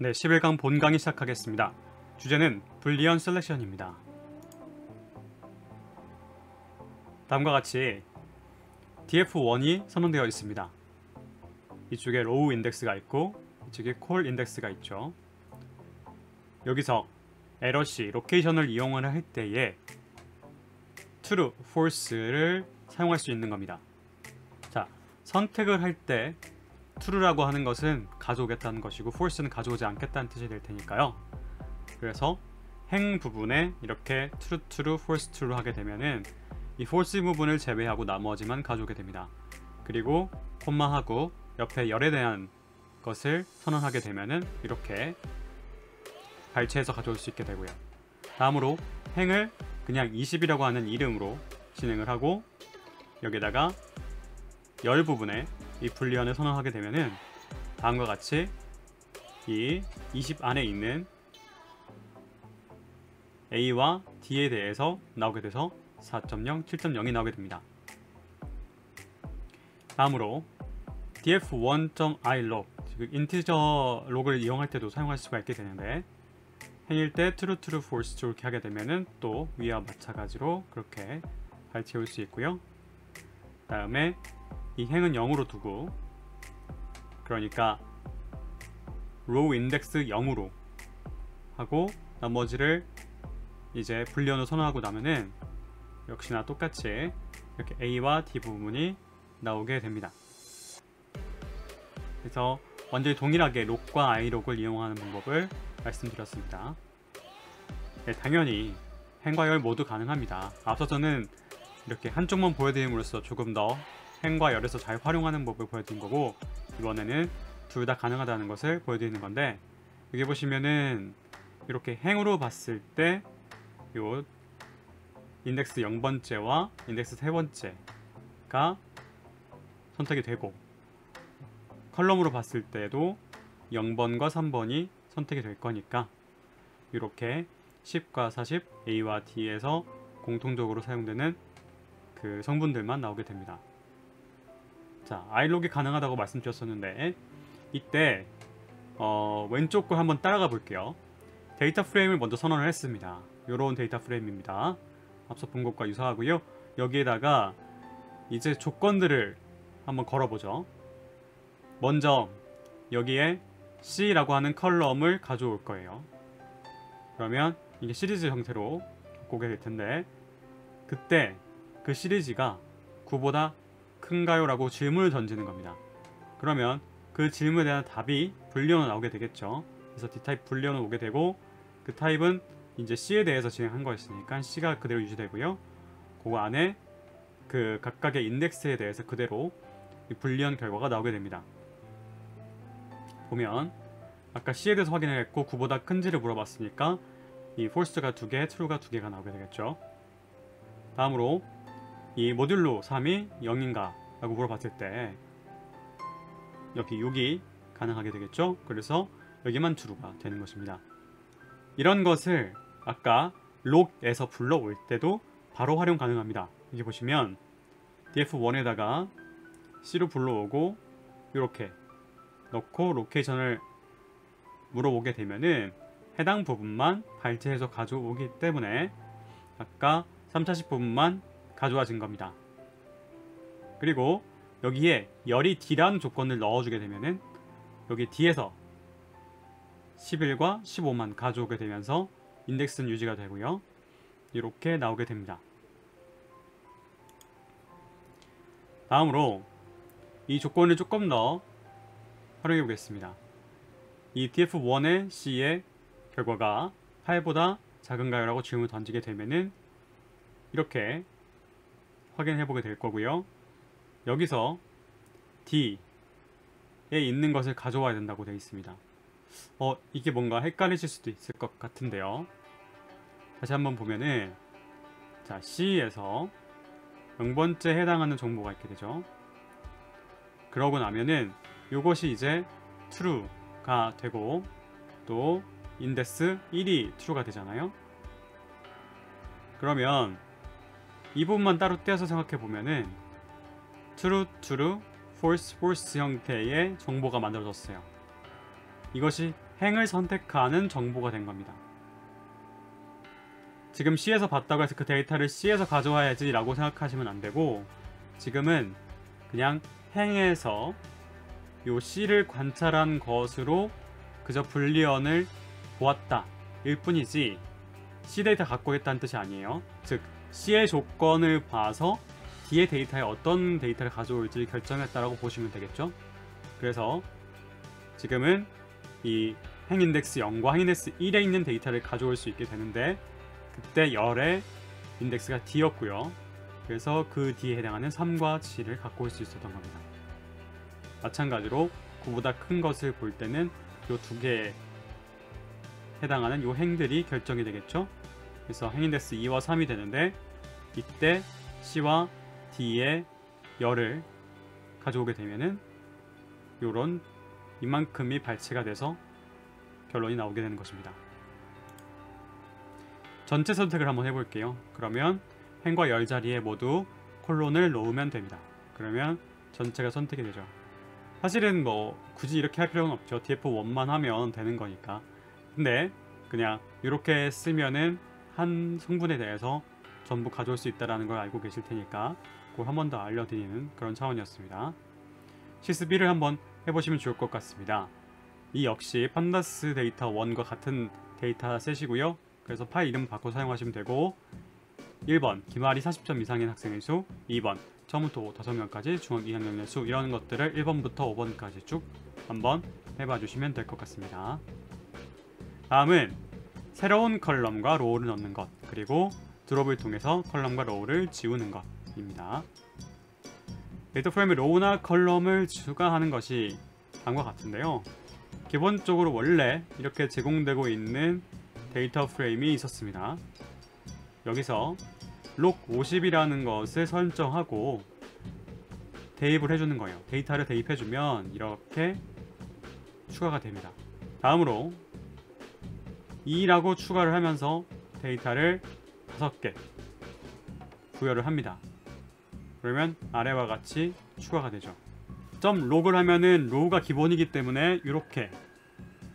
네, 11강 본강의 시작하겠습니다. 주제는 불리언 셀렉션입니다. 다음과 같이 df1이 선언되어 있습니다. 이쪽에 로우 인덱스가 있고 이쪽에 콜 인덱스가 있죠. 여기서 에러시 로케이션을 이용을 할 때에 true, false를 사용할 수 있는 겁니다. 자, 선택을 할 때 true라고 하는 것은 가져오겠다는 것이고 false는 가져오지 않겠다는 뜻이 될 테니까요. 그래서 행 부분에 이렇게 true, true, false, true 하게 되면은 이 false 부분을 제외하고 나머지만 가져오게 됩니다. 그리고 콤마하고 옆에 열에 대한 것을 선언하게 되면은 이렇게 발췌해서 가져올 수 있게 되고요. 다음으로 행을 그냥 20이라고 하는 이름으로 진행을 하고 여기다가 열 부분에 이 불리언을 선언하게 되면은 다음과 같이 이 20 안에 있는 A와 D에 대해서 나오게 돼서 4.0, 7.0이 나오게 됩니다. 다음으로 df1.ilog 인티저 록을 이용할 때도 사용할 수가 있게 되는데 행일 때 true, true, false 이렇게 하게 되면은 또 위와 마찬가지로 그렇게 발췌할 수 있고요. 다음에 이 행은 0으로 두고 그러니까 row index 0으로 하고 나머지를 이제 불리언을 선언하고 나면은 역시나 똑같이 이렇게 A와 D 부분이 나오게 됩니다. 그래서 완전히 동일하게 록과 i록을 이용하는 방법을 말씀드렸습니다. 네, 당연히 행과 열 모두 가능합니다. 앞서서는 이렇게 한쪽만 보여드림으로써 조금 더 행과 열에서 잘 활용하는 법을 보여드린 거고 이번에는 둘 다 가능하다는 것을 보여드리는 건데 여기 보시면은 이렇게 행으로 봤을 때 요 인덱스 0번째와 인덱스 3번째가 선택이 되고 컬럼으로 봤을 때도 0번과 3번이 선택이 될 거니까 이렇게 10과 40, A와 D에서 공통적으로 사용되는 그 성분들만 나오게 됩니다. 자, i록이 가능하다고 말씀드렸었는데 이때 왼쪽 걸 한번 따라가 볼게요. 데이터 프레임을 먼저 선언을 했습니다. 이런 데이터 프레임입니다. 앞서 본 것과 유사하고요. 여기에다가 이제 조건들을 한번 걸어보죠. 먼저 여기에 C라고 하는 컬럼을 가져올 거예요. 그러면 이게 시리즈 형태로 오게 될 텐데 그때 그 시리즈가 9보다 큰가요? 라고 질문을 던지는 겁니다. 그러면 그 질문에 대한 답이 불리언으로 나오게 되겠죠. 그래서 D타입 불리언으로 오게 되고 그 타입은 이제 C에 대해서 진행한 거였으니까 C가 그대로 유지되고요. 그 안에 그 각각의 인덱스에 대해서 그대로 이 불리언 결과가 나오게 됩니다. 보면 아까 C에 대해서 확인을 했고 9보다 큰지를 물어봤으니까 이 false가 2개, true가 2개가 나오게 되겠죠. 다음으로 이 모듈로 3이 0인가 라고 물어봤을 때 여기 6이 가능하게 되겠죠. 그래서 여기만 true가 되는 것입니다. 이런 것을 아까 log에서 불러올 때도 바로 활용 가능합니다. 여기 보시면 df1에다가 C로 불러오고 이렇게 넣고 로케이션을 물어보게 되면은 해당 부분만 발췌해서 가져오기 때문에 아까 3차식 부분만 가져와진 겁니다. 그리고 여기에 열이 D라는 조건을 넣어주게 되면은 여기 D에서 11과 15만 가져오게 되면서 인덱스는 유지가 되고요. 이렇게 나오게 됩니다. 다음으로 이 조건을 조금 더 활용해 보겠습니다. 이 df1의 C의 결과가 8보다 작은가요? 라고 질문을 던지게 되면은 이렇게 확인해 보게 될 거고요. 여기서 D에 있는 것을 가져와야 된다고 되어 있습니다. 이게 뭔가 헷갈리실 수도 있을 것 같은데요. 다시 한번 보면은 자, C에서 0번째 해당하는 정보가 있게 되죠. 그러고 나면은 이것이 이제 true가 되고 또 인덱스 1이 true가 되잖아요. 그러면 이 부분만 따로 떼어서 생각해 보면은 true, true, false, false 형태의 정보가 만들어졌어요. 이것이 행을 선택하는 정보가 된 겁니다. 지금 C에서 봤다고 해서 그 데이터를 C에서 가져와야지 라고 생각하시면 안 되고, 지금은 그냥 행에서 요 C를 관찰한 것으로 그저 불리언을 보았다 일 뿐이지 C 데이터 갖고 있다는 뜻이 아니에요. 즉 C의 조건을 봐서 D의 데이터에 어떤 데이터를 가져올지 결정했다라고 보시면 되겠죠. 그래서 지금은 이 행 인덱스 0과 행 인덱스 1에 있는 데이터를 가져올 수 있게 되는데, 그때 열의 인덱스가 D였고요. 그래서 그 D에 해당하는 3과 7을 갖고 올 수 있었던 겁니다. 마찬가지로 9보다 큰 것을 볼 때는 이 두 개에 해당하는 이 행들이 결정이 되겠죠. 그래서 행 인덱스 2와 3이 되는데, 이때 C와 D의 열을 가져오게 되면은 요런 이만큼이 발치가 돼서 결론이 나오게 되는 것입니다. 전체 선택을 한번 해볼게요. 그러면 행과 열 자리에 모두 콜론을 놓으면 됩니다. 그러면 전체가 선택이 되죠. 사실은 뭐 굳이 이렇게 할 필요는 없죠. df1만 하면 되는 거니까. 근데 그냥 이렇게 쓰면은 한 성분에 대해서 전부 가져올 수 있다는 걸 알고 계실 테니까 그걸 한 번 더 알려드리는 그런 차원이었습니다. 시스-B를 한번 해보시면 좋을 것 같습니다. 이 역시 판다스 데이터 1과 같은 데이터 셋이고요. 그래서 파일 이름 바꿔 사용하시면 되고, 1번 기말이 40점 이상인 학생의 수, 2번 처음부터 5명까지 중학 2학년의 수, 이런 것들을 1번부터 5번까지 쭉 한번 해봐 주시면 될 것 같습니다. 다음은 새로운 컬럼과 로우를 넣는 것, 그리고 드롭을 통해서 컬럼과 로우를 지우는 것입니다. 데이터 프레임에 로우나 컬럼을 추가하는 것이 다음과 같은데요. 기본적으로 원래 이렇게 제공되고 있는 데이터 프레임이 있었습니다. 여기서 록 50이라는 것을 설정하고 대입을 해주는 거예요. 데이터를 대입해주면 이렇게 추가가 됩니다. 다음으로 2라고 추가를 하면서 데이터를 5개 부여를 합니다. 그러면 아래와 같이 추가가 되죠. 점 록을 하면은 로우가 기본이기 때문에 이렇게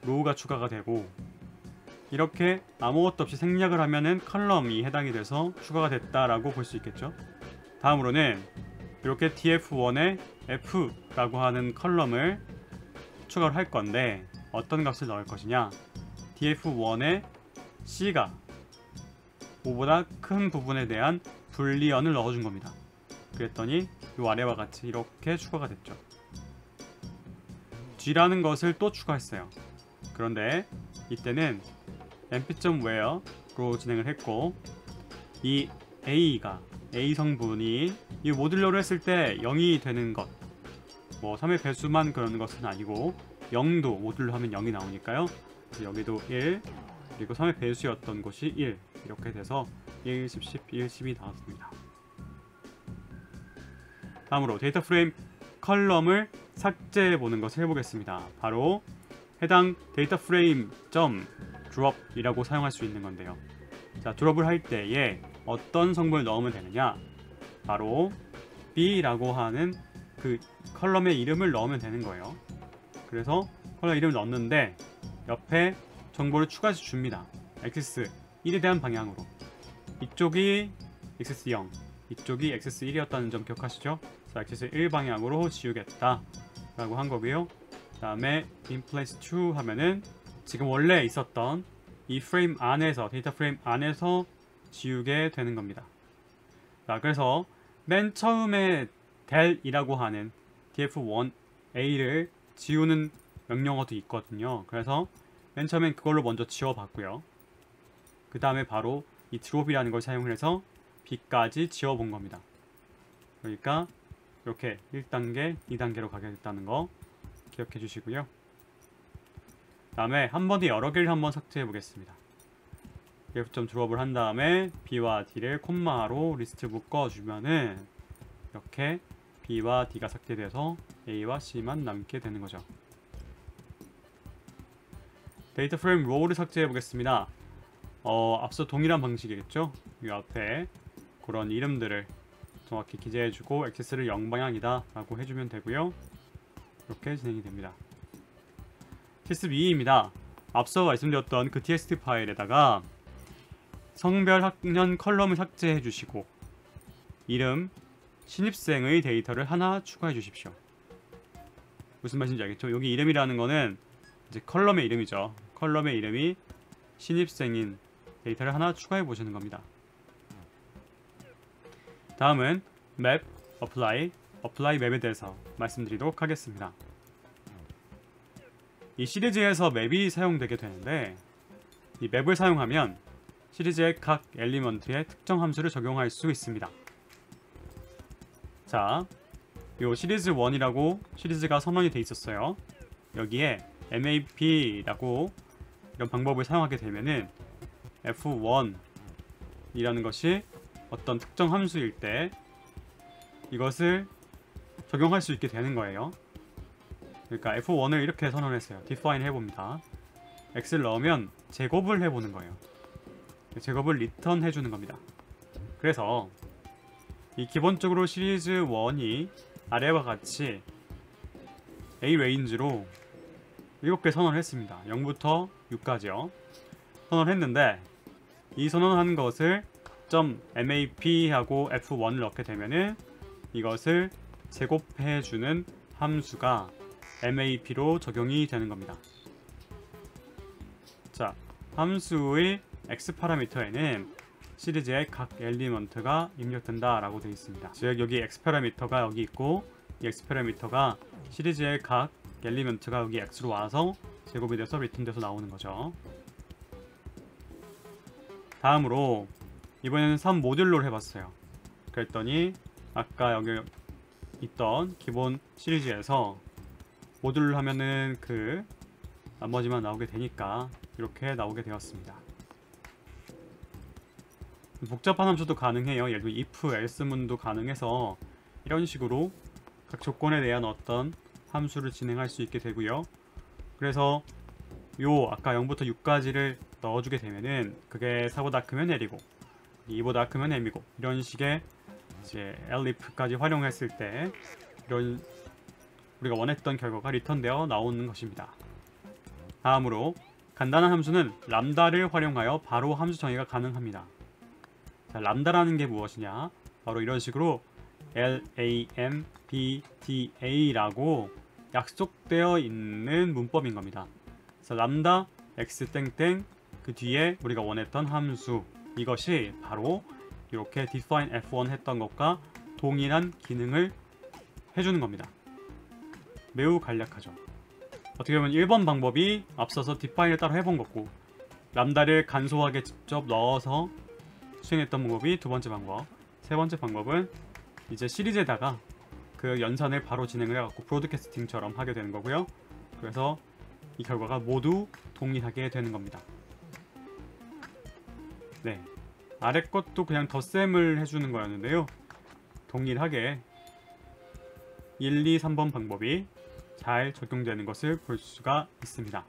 로우가 추가가 되고, 이렇게 아무것도 없이 생략을 하면은 컬럼이 해당이 돼서 추가가 됐다라고 볼 수 있겠죠. 다음으로는 이렇게 df1에 f라고 하는 컬럼을 추가를 할 건데, 어떤 값을 넣을 것이냐, df1에 c가 5보다 큰 부분에 대한 불리언을 넣어준 겁니다. 그랬더니 이 아래와 같이 이렇게 추가가 됐죠. g라는 것을 또 추가했어요. 그런데 이때는 np.where로 진행을 했고, 이 a가 a 성분이 이 모듈러를 했을 때 0이 되는 것, 뭐 3의 배수만 그런 것은 아니고 0도 모듈러 하면 0이 나오니까요. 여기도 1, 그리고 3의 배수였던 곳이 1, 이렇게 돼서 1, 10, 11, 12 나왔습니다. 다음으로 데이터 프레임 컬럼을 삭제해 보는 것을 해보겠습니다. 바로 해당 데이터 프레임 .drop이라고 사용할 수 있는 건데요. 자, 드롭을 할 때에 어떤 성분을 넣으면 되느냐, 바로 B라고 하는 그 컬럼의 이름을 넣으면 되는 거예요. 그래서 컬럼 이름을 넣었는데 옆에 정보를 추가해서 줍니다. 액세스 1에 대한 방향으로. 이쪽이 액세스 0, 이쪽이 액세스 1이었다는 점 기억하시죠? 자, 액세스 1 방향으로 지우겠다 라고 한 거고요. 그 다음에 in place 2 하면은 지금 원래 있었던 이 프레임 안에서, 데이터 프레임 안에서 지우게 되는 겁니다. 자, 그래서 맨 처음에 del이라고 하는 df1a를 지우는 명령어도 있거든요. 그래서 맨 처음엔 그걸로 먼저 지워봤고요. 그 다음에 바로 이 drop이라는 걸 사용해서 b까지 지워본 겁니다. 그러니까 이렇게 1단계, 2단계로 가게 됐다는 거 기억해 주시고요. 그 다음에 한 번에 여러 개를 한번 삭제해 보겠습니다. df.drop을 한 다음에 b와 d를 콤마로 리스트 묶어주면은 이렇게 b와 d가 삭제돼서 a와 c만 남게 되는 거죠. 데이터 프레임 로우를 삭제해 보겠습니다. 앞서 동일한 방식이겠죠. 이 앞에 그런 이름들을 정확히 기재해주고 액세스를 0방향이다 라고 해주면 되고요. 이렇게 진행이 됩니다. 실습 2입니다. 앞서 말씀드렸던 그 txt 파일에다가 성별, 학년, 컬럼을 삭제해 주시고 이름, 신입생의 데이터를 하나 추가해 주십시오. 무슨 말인지 알겠죠? 여기 이름이라는 거는 이제 컬럼의 이름이죠. 컬럼의 이름이 신입생인 데이터를 하나 추가해 보시는 겁니다. 다음은 map, apply 맵에 대해서 말씀드리도록 하겠습니다. 이 시리즈에서 맵이 사용되게 되는데 이 맵을 사용하면 시리즈의 각 엘리먼트에 특정 함수를 적용할 수 있습니다. 자, 요 시리즈 1이라고 시리즈가 선언이 돼 있었어요. 여기에 map라고 이런 방법을 사용하게 되면은 f1이라는 것이 어떤 특정 함수일 때 이것을 적용할 수 있게 되는 거예요. 그러니까 f1을 이렇게 선언했어요. define 해봅니다. x를 넣으면 제곱을 해보는 거예요. 제곱을 리턴 해주는 겁니다. 그래서 이 기본적으로 시리즈 1이 아래와 같이 A 레인지로 7개 선언을 했습니다. 0부터 6까지요. 선언을 했는데 이 선언한 것을 .map 하고 f1을 넣게 되면은 이것을 제곱해주는 함수가 map로 적용이 되는 겁니다. 자, 함수의 x 파라미터에는 시리즈의 각 엘리먼트가 입력된다 라고 되어 있습니다. 즉 여기 x 파라미터가 여기 있고 이 x 파라미터가 시리즈의 각 엘리먼트가 여기 x로 와서 제곱이 돼서 리턴돼서 나오는 거죠. 다음으로 이번에는 3 모듈로 해봤어요. 그랬더니 아까 여기 있던 기본 시리즈에서 모듈로 하면은 그 나머지만 나오게 되니까 이렇게 나오게 되었습니다. 복잡한 함수도 가능해요. 예를 들어 if, else문도 가능해서 이런 식으로 각 조건에 대한 어떤 함수를 진행할 수 있게 되고요. 그래서 요 아까 0부터 6까지를 넣어주게 되면은 그게 4보다 크면 L이고 2보다 크면 M이고 이런 식의 이제 elif까지 활용했을 때 이런 우리가 원했던 결과가 리턴되어 나오는 것입니다. 다음으로 간단한 함수는 람다를 활용하여 바로 함수 정의가 가능합니다. 자, 람다라는 게 무엇이냐? 바로 이런 식으로 LAMBDA라고 약속되어 있는 문법인 겁니다. 그래서 람다 x 땡땡 그 뒤에 우리가 원했던 함수 이것이 바로 이렇게 define f1 했던 것과 동일한 기능을 해주는 겁니다. 매우 간략하죠. 어떻게 보면 1번 방법이 앞서서 define을 따로 해본 거고 람다를 간소하게 직접 넣어서 수행했던 방법이 두 번째 방법. 세 번째 방법은 이제 시리즈에다가 그 연산을 바로 진행을 해갖고 브로드캐스팅처럼 하게 되는 거고요. 그래서 이 결과가 모두 동일하게 되는 겁니다. 네, 아래 것도 그냥 덧셈을 해주는 거였는데요. 동일하게 1, 2, 3번 방법이 잘 적용되는 것을 볼 수가 있습니다.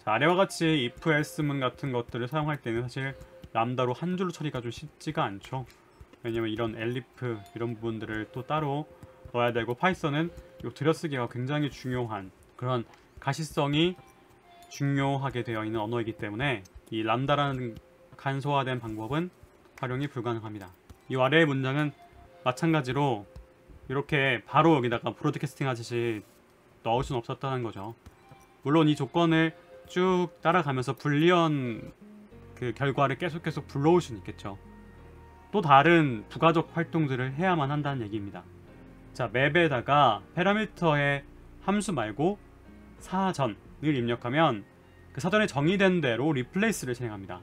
자, 아래와 같이 if, else문 같은 것들을 사용할 때는 사실 람다로 한 줄로 처리가 좀 쉽지가 않죠. 왜냐면 이런 elif 이런 부분들을 또 따로 넣어야 되고 파이썬은 이 들여쓰기가 굉장히 중요한 그런 가시성이 중요하게 되어 있는 언어이기 때문에 이 람다라는 간소화된 방법은 활용이 불가능합니다. 이 아래의 문장은 마찬가지로 이렇게 바로 여기다가 브로드캐스팅 하듯이 넣을 수는 없었다는 거죠. 물론 이 조건을 쭉 따라가면서 불리언 그 결과를 계속 불러올 수는 있겠죠. 또 다른 부가적 활동들을 해야만 한다는 얘기입니다. 자, 맵에다가 파라미터의 함수 말고 사전을 입력하면 그 사전에 정의된 대로 리플레이스를 진행합니다.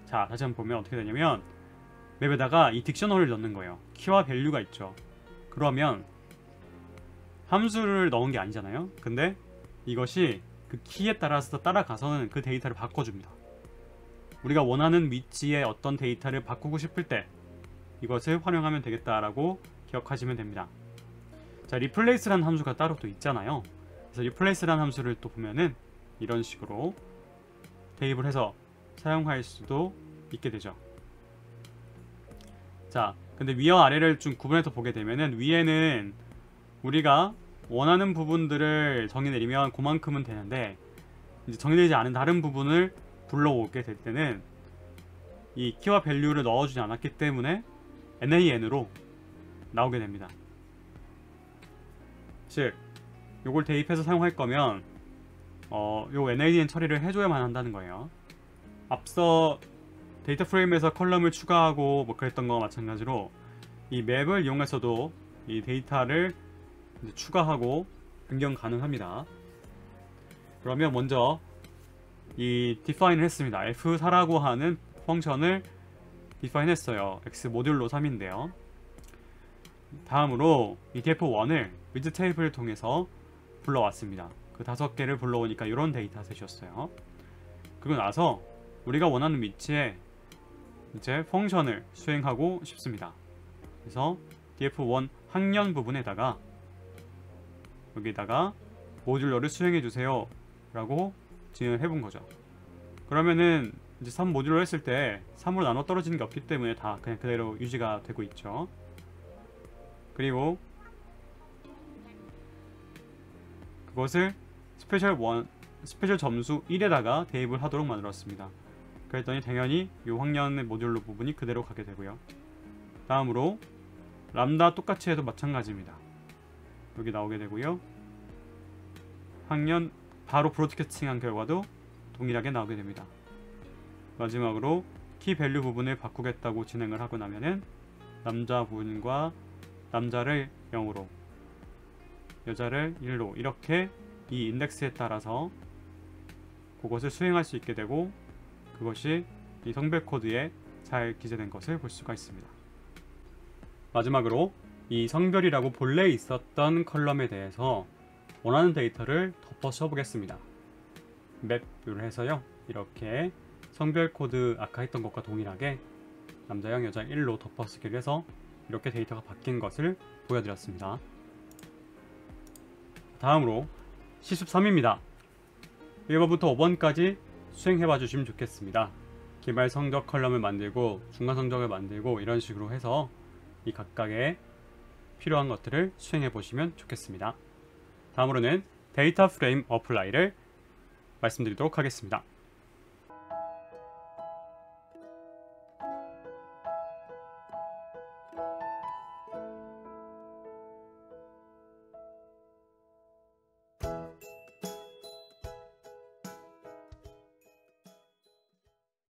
자, 다시 한번 보면 어떻게 되냐면 맵에다가 이 딕셔너리를 넣는 거예요. 키와 밸류가 있죠. 그러면 함수를 넣은 게 아니잖아요. 근데 이것이 그 키에 따라서 따라가서는 그 데이터를 바꿔줍니다. 우리가 원하는 위치에 어떤 데이터를 바꾸고 싶을 때 이것을 활용하면 되겠다라고 기억하시면 됩니다. 자, replace라는 함수가 따로 또 있잖아요. 그래서 replace라는 함수를 또 보면은 이런 식으로 대입을 해서 사용할 수도 있게 되죠. 자, 근데 위와 아래를 좀 구분해서 보게 되면은 위에는 우리가 원하는 부분들을 정의 내리면 그만큼은 되는데 이제 정리되지 않은 다른 부분을 불러오게 될 때는 이 키와 밸류를 넣어주지 않았기 때문에 nan으로 나오게 됩니다. 즉 요걸 대입해서 사용할 거면 요 nan 처리를 해줘야만 한다는 거예요. 앞서 데이터 프레임에서 컬럼을 추가하고 뭐 그랬던 거와 마찬가지로 이 맵을 이용해서도 이 데이터를 이제 추가하고 변경 가능합니다. 그러면 먼저 이 define을 했습니다. f4라고 하는 펑션을 define 했어요. x 모듈로 3인데요. 다음으로 이 df1을 with table을 통해서 불러왔습니다. 그 5개를 불러오니까 이런 데이터셋이었어요. 그리고 나서 우리가 원하는 위치에 이제 펑션을 수행하고 싶습니다. 그래서 df1 학년 부분에다가 여기다가 모듈러를 수행해 주세요 라고 진행을 해본 거죠. 그러면은 이제 3 모듈러 했을 때 3으로 나눠 떨어지는 게 없기 때문에 다 그냥 그대로 유지가 되고 있죠. 그리고 그것을 스페셜 점수 1에다가 대입을 하도록 만들었습니다. 그랬더니 당연히 이 학년의 모듈러 부분이 그대로 가게 되고요. 다음으로 람다 똑같이 해도 마찬가지입니다. 여기 나오게 되고요. 학년 바로 브로드캐스팅한 결과도 동일하게 나오게 됩니다. 마지막으로 키 밸류 부분을 바꾸겠다고 진행을 하고 나면은 남자 부분과 남자를 0으로 여자를 1로 이렇게 이 인덱스에 따라서 그것을 수행할 수 있게 되고 그것이 이 성별 코드에 잘 기재된 것을 볼 수가 있습니다. 마지막으로 이 성별이라고 본래 있었던 컬럼에 대해서 원하는 데이터를 덮어 써보겠습니다. 맵을 해서요. 이렇게 성별 코드 아까 했던 것과 동일하게 남자 0, 여자 1로 덮어쓰기를 해서 이렇게 데이터가 바뀐 것을 보여드렸습니다. 다음으로 실습 3입니다. 1번부터 5번까지 수행해봐 주시면 좋겠습니다. 기말 성적 컬럼을 만들고 중간 성적을 만들고 이런 식으로 해서 이 각각의 필요한 것들을 수행해 보시면 좋겠습니다. 다음으로는 데이터 프레임 어플라이를 말씀드리도록 하겠습니다.